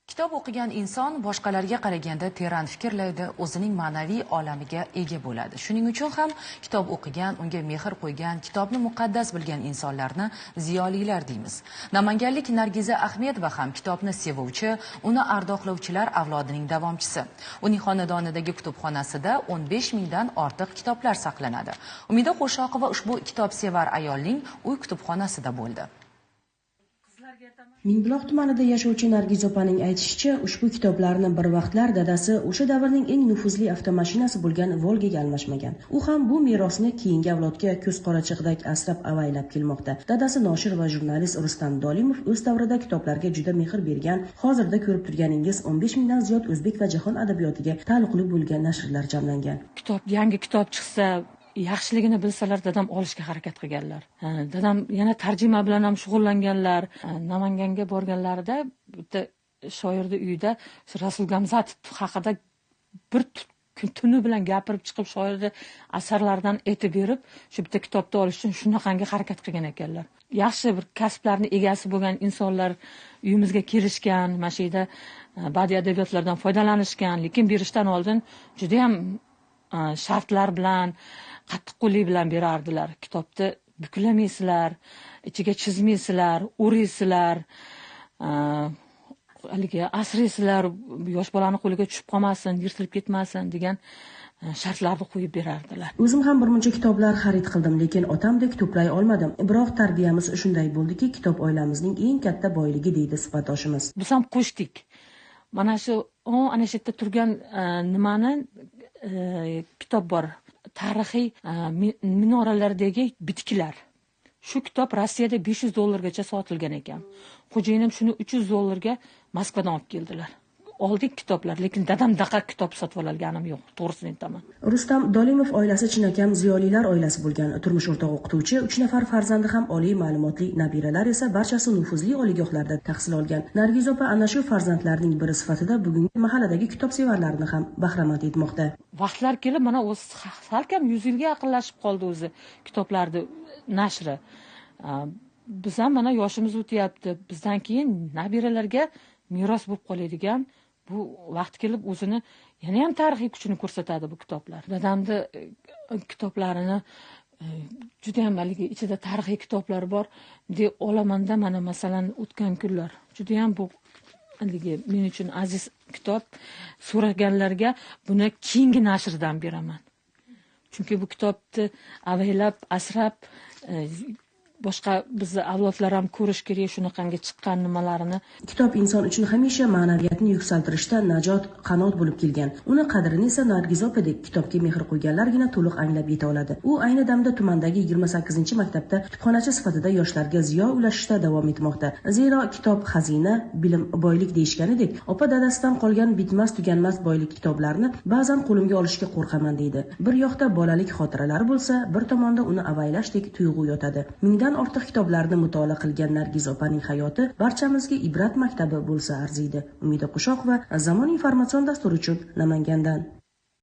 Kitob o'qigan inson boshqalarga qaraganda teran fikrlaydi, o'zining ma'naviy olamiga ega bo'ladi. Shuning uchun ham kitob o'qigan, unga mehr qo'ygan, kitobni muqaddas bilgan insonlarni ziyolilar deymiz. Namanganlik Nargiza Ahmedova ham kitobni sevuvchi, uni ardoqlovchilar avlodining davomchisi. Uning xonadonidagi kutubxonasida 15 mingdan ortiq kitoblar saqlanadi. Umida Qo'shoqova ushbu kitobsevar ayolning uy kutubxonasida bo'ldi. Mingbuloq tumanida yashovchi Nargiza opaning aytishicha, ushbu kitoblarni bir vaqtlar dadasi o'sha davrning eng nufuzli avtomashinasi bo'lgan Volgaga almashmagan. U ham bu merosni keyingi avlodga ko'z qorachig'idek asrab-avaylab kelmoqda. Dadasi noshir va jurnalist Rustam Dolimov o'z davrida kitoblarga juda mehr bergan. Hozirda ko'rib turganingiz 15 mingdan ziyod o'zbek va jahon adabiyotiga taalluqli bo'lgan nashrlar jamlangan. Yangi kitob chiqsa, yaxshiligini bilsalar dadam olishga harakat qilganlar. Dadam yana tarjima bilan ham shug'ullanganlar. Namanganga borganlarida bitta shoirni uyida Rasul Gamzatov haqida bir tuni bilan gapirib chiqib, shoirni asarlaridan aytib berib, shu bitta kitobni olish uchun shunaqangi harakat qilgan ekanlar. Yaxshi bir kasblarni egasi bo'lgan insonlar uyimizga kelishgan, mana shu yerda badiiy adabiyotlardan foydalanishgan, lekin berishdan oldin juda ham shartlar bilan, qattiqqo'llik bilan berardilar. Kitobni buklamaysizlar, ichiga chizmaysizlar, o'raysizlar, haligi asraysizlar, yosh bolani qo'liga tushib qolmasin, yirtilib ketmasin degan shartlarni qo'yib berardilar. O'zim ham bir muncha kitoblar xarid qildim, lekin otamdek to'play olmadim. Biroq tarbiyamiz shunday bo'ldiki, kitob oilamizning eng katta boyligi deydi suhbatdoshimiz. Biz ham qo'shdik. Mana shu ana shu yerda turgan nimani kitob bor. Tarixiy minoralardagi bitiklar. Shu kitob Rossiyada $500 sotilgan ekan. Xo'jayinim shuni $300 Moskvadan olib keldilar. Oldik kitoblar, lekin dadam daqa kitob sotib olganim yo'q, to'g'risini aytaman. Rustam Dolimov oilasi chinakam ziyolilar oilasi bo'lgan. Turmush o'rtog'i o'qituvchi, 3 nafar farzandi ham oliy ma'lumotli, nabiralar esa barchasi nufuzli oliygohlarda tahsil olgan. Nargiza opa ana shu farzandlarning biri sifatida bugungi mahalladagi kitobsevarlarni ham bahramand etmoqda. Vaqtlar kelib, mana o'zi salkam 100 yilga yaqinlashib qoldi o'zi kitoblarni nashri. Biz ham mana yoshimiz o'tyapti. Bizdan keyin nabiralarga meros bo'lib qoladigan bu vaqt kelib o'zini yana ham tarixiy kuchini ko'rsatadi bu kitoblar. Dadamni kitoblarini juda ham haligi ichida tarixiy kitoblar bor deb olamanda, mana masalan o'tgan kunlar juda ham bu haligi men uchun aziz kitob. So'raganlarga buni keyingi nashrdan beraman. Chunki bu kitobni avaylab, asrab boshqa bizni avlodlar ham ko'rish kerak shunaqangi chiqqan nimalarini. Kitob inson uchun hamisha ma'naviyatni yuksaltirishda najot, qanot bo'lib kelgan. Uni qadrini esa Nargiza opadek kitobga mehr qo'yganlargina to'liq anglab yeta oladi. U ayni damda tumandagi 28-maktabda kutubxonachi sifatida yoshlarga ziyo ulashishda davom etmoqda. Zero kitob xazina, bilim boylik deyishganidek, opa dadasidan qolgan bitmas tuganmas boylik kitoblarni ba'zan qo'limga olishga qo'rqaman deydi. Bir yoqda bolalik xotiralari bo'lsa, bir tomonda uni avaylashdek tuyg'u yotadi. Mingdan ortiq kitoblarni mutolaa qilgan Nargiza opaning hayoti barchamizga ibrat maktabi bo'lsa arziydi. Umida Qo'shoqova, Zamon informatsion dasturi uchun Namangandan.